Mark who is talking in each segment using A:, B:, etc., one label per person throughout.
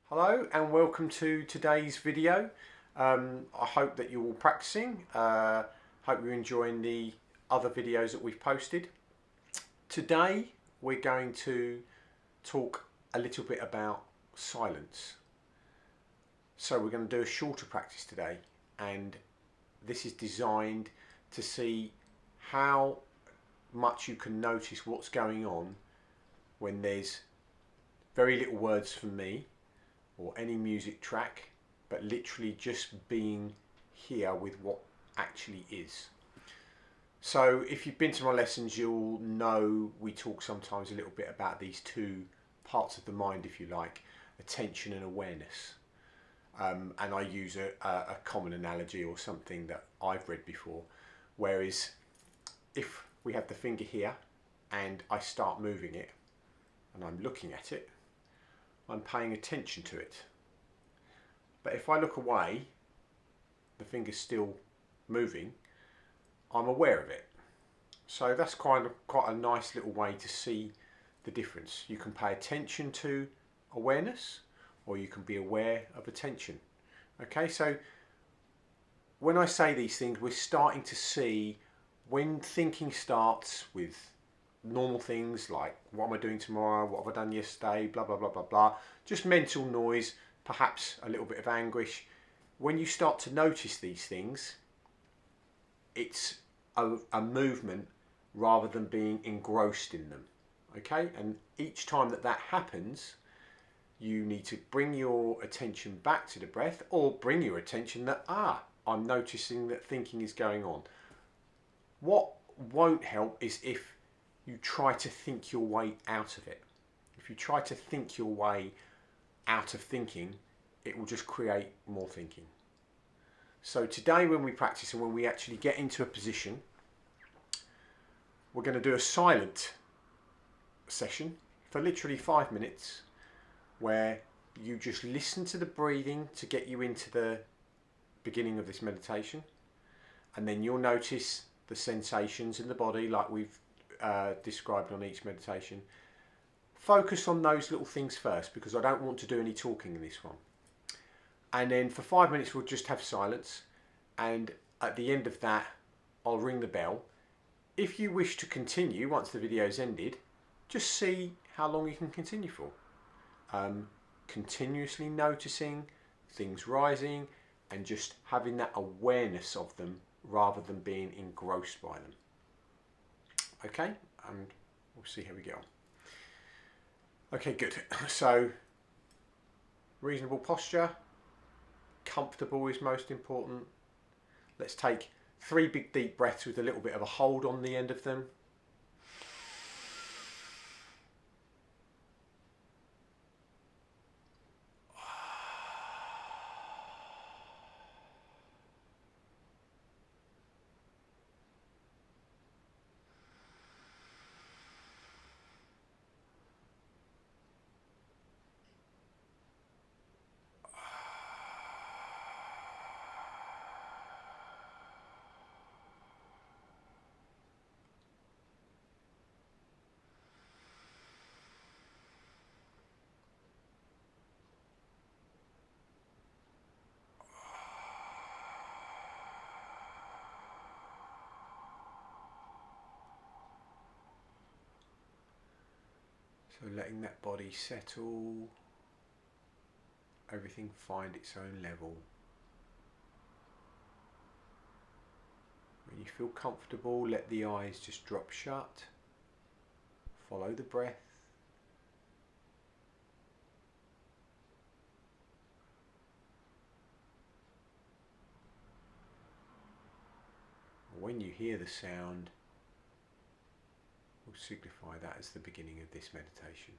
A: Hello and welcome to today's video. I hope that you're all practicing. Hope you're enjoying the other videos that we've posted. Today we're going to talk a little bit about silence. So we're going to do a shorter practice today, and this is designed to see how much you can notice what's going on when there's very little words from me or any music track, but literally just being here with what actually is. So if you've been to my lessons, you'll know we talk sometimes a little bit about these two parts of the mind, if you like, attention and awareness. And I use a common analogy or something that I've read before, whereas if we have the finger here and I start moving it and I'm looking at it, I'm paying attention to it. But if I look away, the finger's still moving, I'm aware of it. So that's quite a nice little way to see the difference. You can pay attention to awareness, or you can be aware of attention. Okay, so when I say these things, we're starting to see when thinking starts with normal things like what am I doing tomorrow, what have I done yesterday, blah blah blah blah blah, just mental noise, perhaps a little bit of anguish. When you start to notice these things, it's a movement rather than being engrossed in them. Okay, and each time that happens, you need to bring your attention back to the breath, or bring your attention that I'm noticing that thinking is going on. What won't help is if you try to think your way out of it. If you try to think your way out of thinking, it will just create more thinking. So today when we practice and when we actually get into a position, we're going to do a silent session for literally 5 minutes where you just listen to the breathing to get you into the beginning of this meditation, and then you'll notice the sensations in the body like we've described on each meditation. Focus on those little things first, because I don't want to do any talking in this one. And then for 5 minutes we'll just have silence, and at the end of that I'll ring the bell. If you wish to continue once the video's ended, just see how long you can continue for. Continuously noticing things rising and just having that awareness of them rather than being engrossed by them. Okay, and we'll see how we get on. Okay, good. So, reasonable posture, comfortable is most important. Let's take 3 big deep breaths with a little bit of a hold on the end of them. So letting that body settle, everything find its own level. When you feel comfortable, let the eyes just drop shut. Follow the breath. When you hear the sound, we'll signify that as the beginning of this meditation.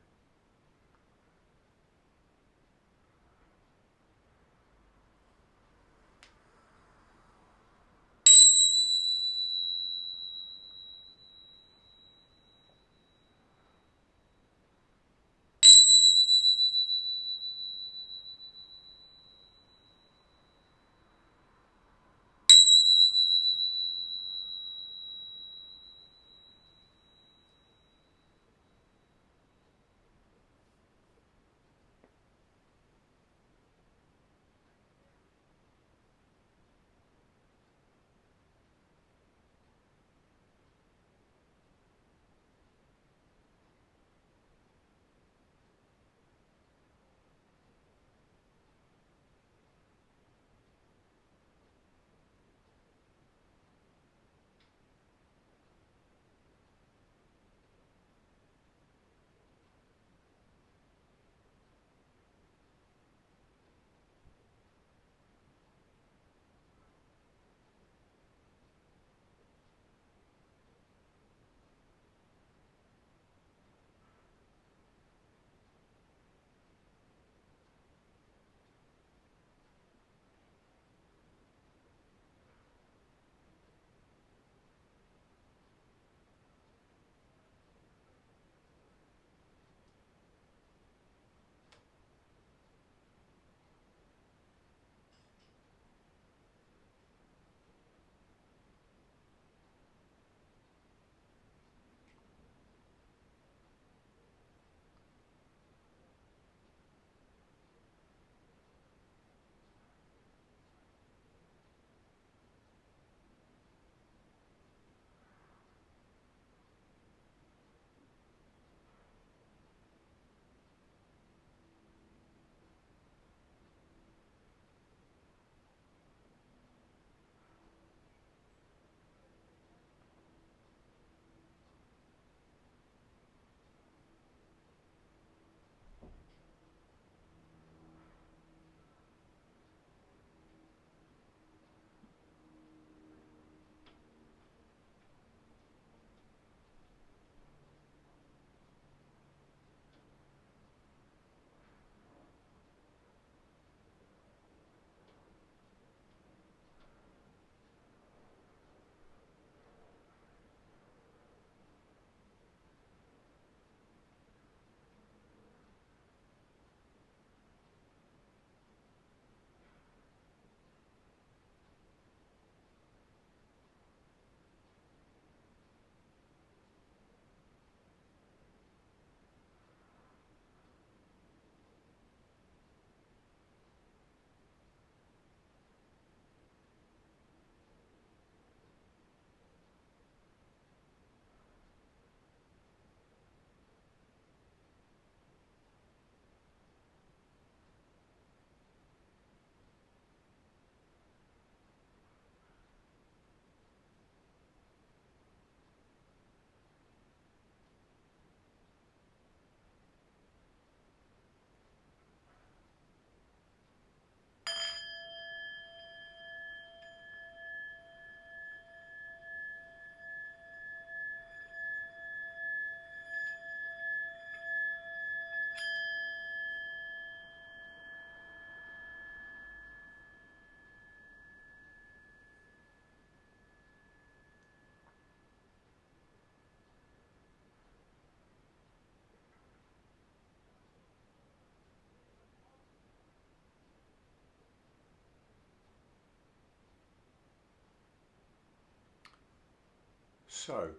A: So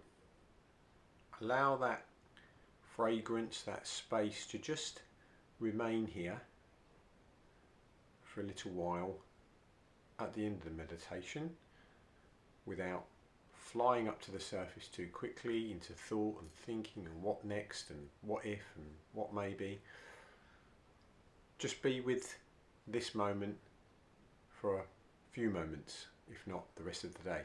A: allow that fragrance, that space to just remain here for a little while at the end of the meditation without flying up to the surface too quickly into thought and thinking and what next and what if and what maybe. Just be with this moment for a few moments, if not the rest of the day.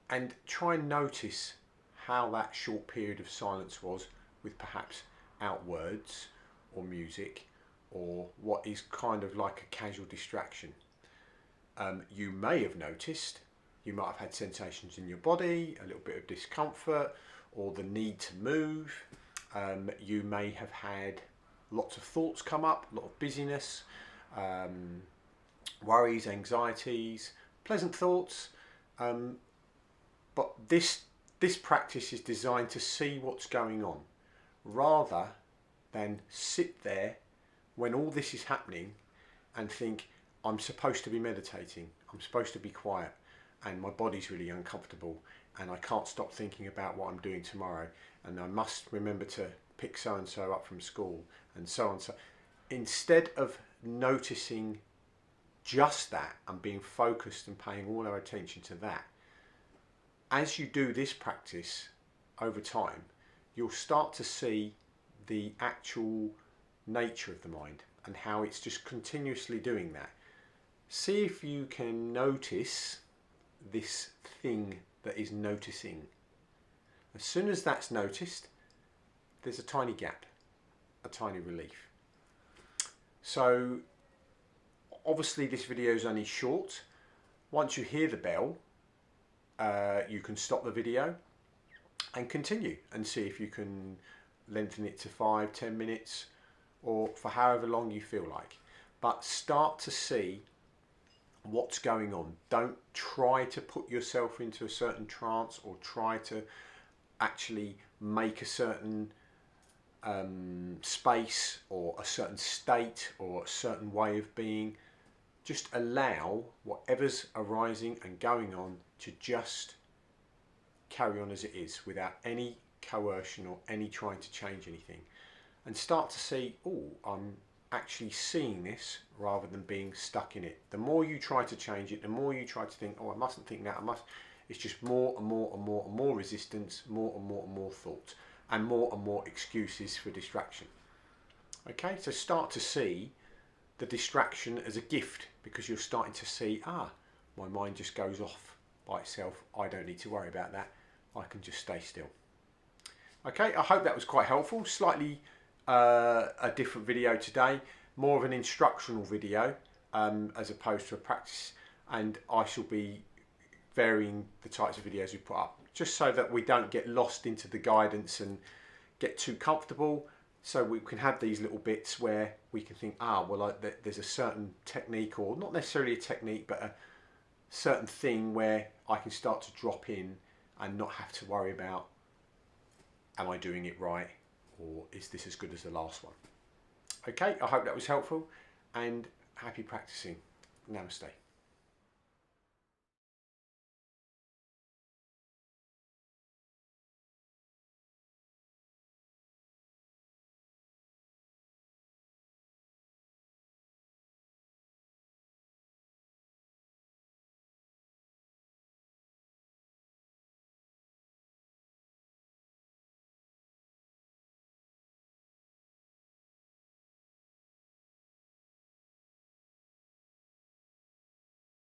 A: And try and notice how that short period of silence was with perhaps out words or music or what is kind of like a casual distraction. You may have noticed, you might have had sensations in your body, a little bit of discomfort or the need to move. You may have had lots of thoughts come up, a lot of busyness, worries, anxieties, pleasant thoughts. But this practice is designed to see what's going on rather than sit there when all this is happening and think, I'm supposed to be meditating, I'm supposed to be quiet, and my body's really uncomfortable and I can't stop thinking about what I'm doing tomorrow, and I must remember to pick so and so up from school, and so on. So instead of noticing just that and being focused and paying all our attention to that, as you do this practice over time, you'll start to see the actual nature of the mind and how it's just continuously doing that. See if you can notice this thing that is noticing. As soon as that's noticed, there's a tiny gap, a tiny relief. So obviously this video is only short. Once you hear the bell, you can stop the video and continue and see if you can lengthen it to 5-10 minutes or for however long you feel like. But start to see what's going on. Don't try to put yourself into a certain trance or try to actually make a certain space or a certain state or a certain way of being. Just allow whatever's arising and going on to just carry on as it is without any coercion or any trying to change anything, and start to see, oh, I'm actually seeing this rather than being stuck in it. The more you try to change it, the more you try to think, oh, I mustn't think that, I must, it's just more and more and more and more resistance, more and more and more thoughts, and more excuses for distraction. Okay, so start to see the distraction as a gift, because you're starting to see, my mind just goes off by itself. I don't need to worry about that. I can just stay still. Okay, I hope that was quite helpful. Slightly a different video today, more of an instructional video as opposed to a practice, and I shall be varying the types of videos we put up just so that we don't get lost into the guidance and get too comfortable. So we can have these little bits where we can think, there's a certain technique, or not necessarily a technique, but a certain thing where I can start to drop in and not have to worry about, am I doing it right? Or is this as good as the last one? Okay, I hope that was helpful, and happy practicing. Namaste.